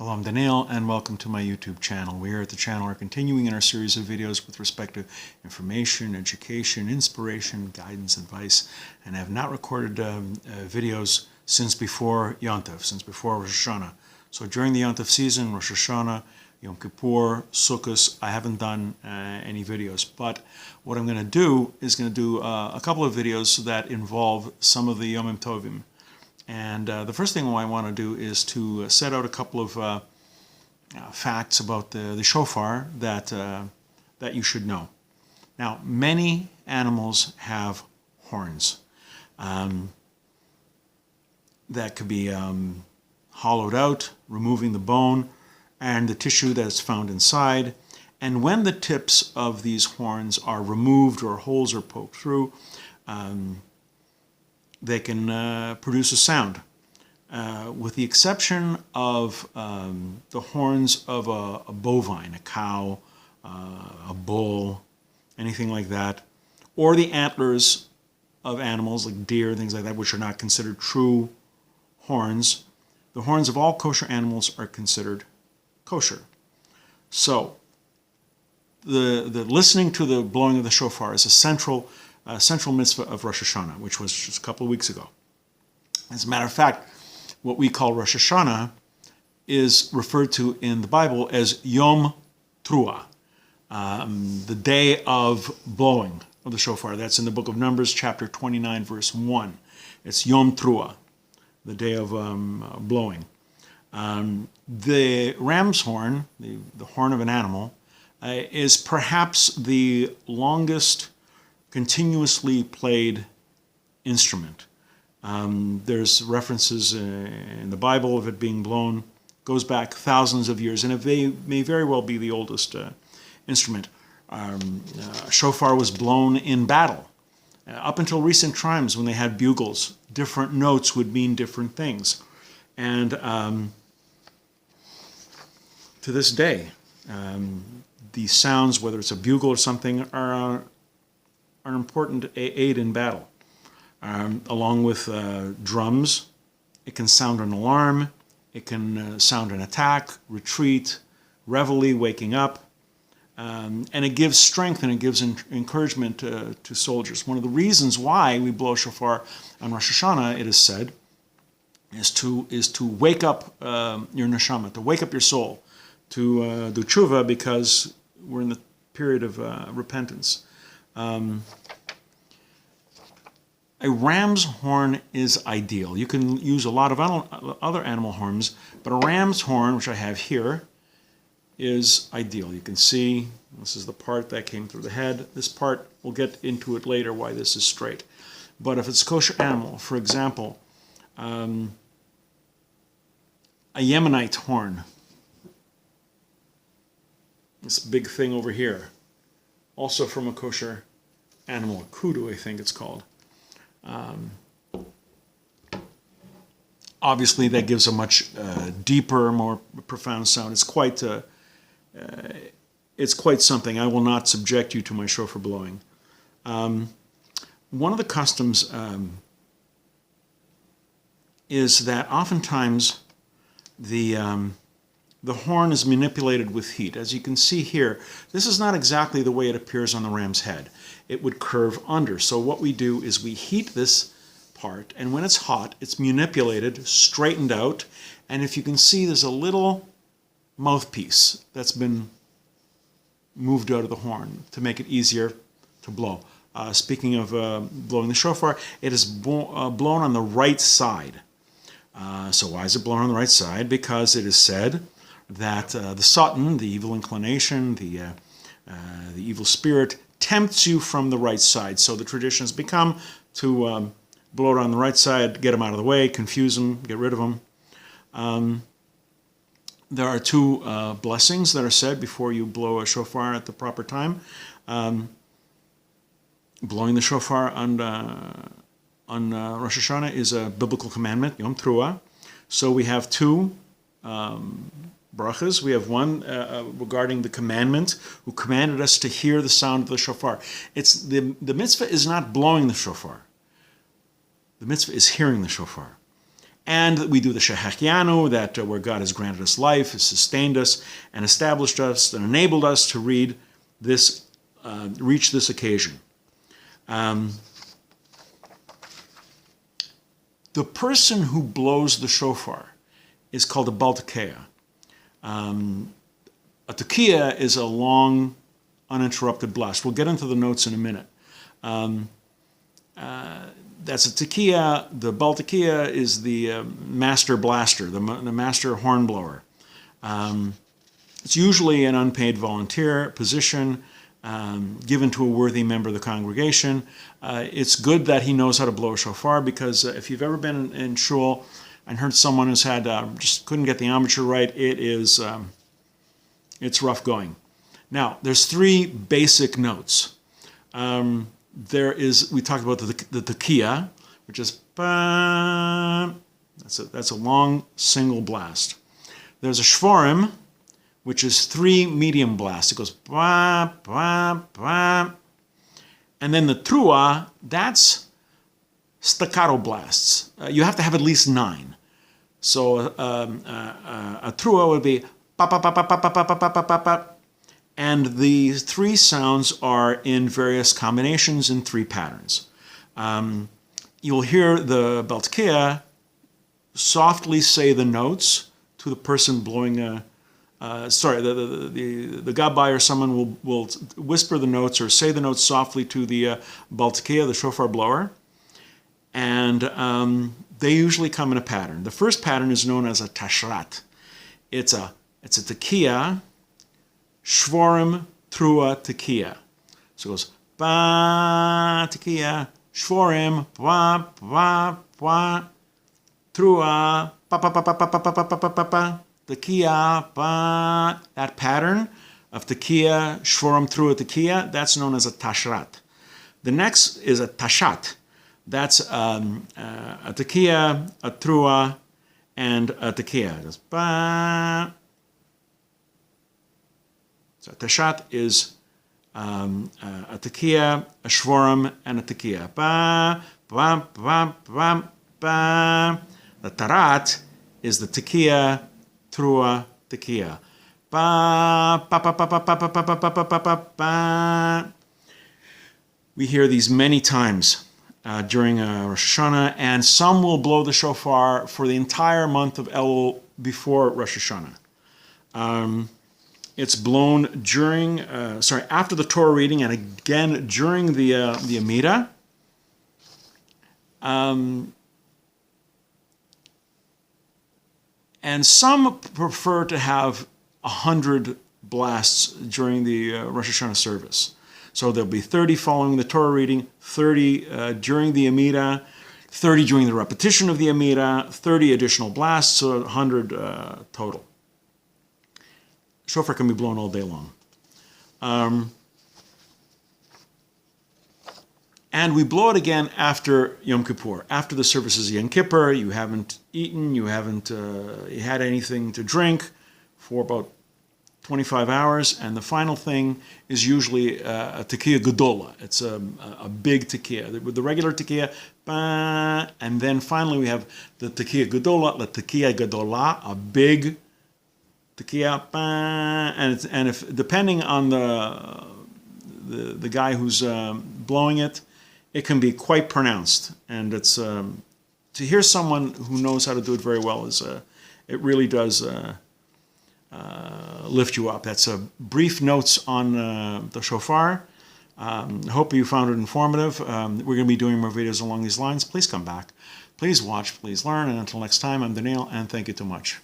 Hello, I'm Daniel, and welcome to my YouTube channel. We here at the channel are continuing in our series of videos with respect to information, education, inspiration, guidance, advice, and I have not recorded videos since before Yom Tov, since before Rosh Hashanah. So during the Yom Tov season, Rosh Hashanah, Yom Kippur, Sukkot, I haven't done any videos. But what I'm going to do is a couple of videos that involve some of the Yomim Tovim. And the first thing I want to do is to set out a couple of facts about the shofar that you should know. Now, many animals have horns that could be hollowed out, removing the bone and the tissue that's found inside. And when the tips of these horns are removed or holes are poked through, they can produce a sound. With the exception of the horns of a bovine, a cow, a bull, anything like that, or the antlers of animals like deer, things like that, which are not considered true horns, the horns of all kosher animals are considered kosher. So, the listening to the blowing of the shofar is a central mitzvah of Rosh Hashanah, which was just a couple of weeks ago. As a matter of fact, what we call Rosh Hashanah is referred to in the Bible as Yom Truah, the day of blowing of the shofar. That's in the book of Numbers, chapter 29, verse 1. It's Yom Truah, the day of blowing. The ram's horn, the horn of an animal, is perhaps the longest continuously played instrument. There's references in the Bible of it being blown, goes back thousands of years, and it may very well be the oldest instrument. Shofar was blown in battle. Up until recent times when they had bugles, different notes would mean different things. And to this day, these sounds, whether it's a bugle or something, are an important aid in battle. Along with drums, it can sound an alarm, it can sound an attack, retreat, reveille, waking up, and it gives strength and it gives encouragement to soldiers. One of the reasons why we blow shofar on Rosh Hashanah, it is said, is to wake up your neshama, to wake up your soul, to do tshuva, because we're in the period of repentance. A ram's horn is ideal. You can use a lot of other animal horns, but a ram's horn, which I have here, is ideal. You can see this is the part that came through the head. This part, we'll get into it later why this is straight. But if it's a kosher animal, for example, a Yemenite horn, this big thing over here, also from a kosher animal, a kudu, I think it's called. Obviously, that gives a much deeper, more profound sound. It's quite something. I will not subject you to my shofar blowing. One of the customs is that oftentimes the horn is manipulated with heat. As you can see here, this is not exactly the way it appears on the ram's head. It would curve under. So what we do is we heat this part, and when it's hot, it's manipulated, straightened out, and if you can see, there's a little mouthpiece that's been moved out of the horn to make it easier to blow. Speaking of blowing the shofar, it is blown on the right side. So why is it blown on the right side? Because it is said that the Satan, the evil inclination, the evil spirit, tempts you from the right side. So the tradition has become to blow it on the right side, get them out of the way, confuse them, get rid of them. There are two blessings that are said before you blow a shofar at the proper time. Blowing the shofar on Rosh Hashanah is a biblical commandment, Yom Truah. So we have two brachas. We have one regarding the commandment, who commanded us to hear the sound of the shofar. It's the mitzvah is not blowing the shofar. The mitzvah is hearing the shofar. And we do the Shehechianu, that where God has granted us life, has sustained us, and established us, and enabled us to reach this occasion. The person who blows the shofar is called a Baalei Tshuva. A tekiah is a long, uninterrupted blast. We'll get into the notes in a minute. That's a tekiah. The Baalei Tshuva is the master blaster, the master horn blower. It's usually an unpaid volunteer position given to a worthy member of the congregation. It's good that he knows how to blow a shofar, because if you've ever been in shul and heard someone who's had just couldn't get the embouchure right, it's rough going. Now, there's three basic notes. We talked about the tekiah, which is ba. That's a long single blast. There's a shvorim, which is three medium blasts. It goes ba ba ba, and then the trua, that's staccato blasts. You have to have at least 9. So a trua would be pa pa pa pa pa pa pa pa pa pa pa. And the three sounds are in various combinations in 3 patterns. You'll hear the Baalei Tshuva softly say the notes to the person blowing the gabbai or someone will whisper the notes or say the notes softly to the Baalei Tshuva, the shofar blower. And they usually come in a pattern. The first pattern is known as a tashrat. It's a tekiah, shvorim, trua, tekiah. So it goes ba, tekiah, shvorim, ba, ba, ba, trua, pa, pa, pa, pa, pa, pa, pa, pa, pa, pa, pa, tekiah, ba. That pattern of tekiah, shvorim, trua, tekiah, that's known as a tashrat. The next is a tashat. That's a tekiah, a trua, and a tekiah. It goes ba. So a tashat is a tekiah, a shvorim, and a tekiah. Ba, ba, ba, ba, ba. The tarat is the tekiah, trua, tekiah. Ba, ba, ba, ba, ba, ba, ba, ba, ba, ba, ba, ba, ba. We hear these many times during Rosh Hashanah, and some will blow the shofar for the entire month of Elul before Rosh Hashanah. It's blown after the Torah reading and again during the Amidah. And some prefer to have 100 blasts during the Rosh Hashanah service. So there'll be 30 following the Torah reading, 30 during the Amidah, 30 during the repetition of the Amidah, 30 additional blasts, so 100 total. Shofar can be blown all day long. And we blow it again after Yom Kippur. After the services of Yom Kippur, you haven't eaten, you haven't had anything to drink for about 25 hours, and the final thing is usually a tekiah gedola. It's a big tekiah. With the regular tekiah, and then finally we have the tekiah gedola, the tekiah gedola, a big tekiah, and if depending on the guy who's blowing it, it can be quite pronounced. And it's to hear someone who knows how to do it very well it really does lift you up. That's brief notes on the shofar. I hope you found it informative. We're going to be doing more videos along these lines. Please come back. Please watch. Please learn. And until next time, I'm Daniel, and thank you too much.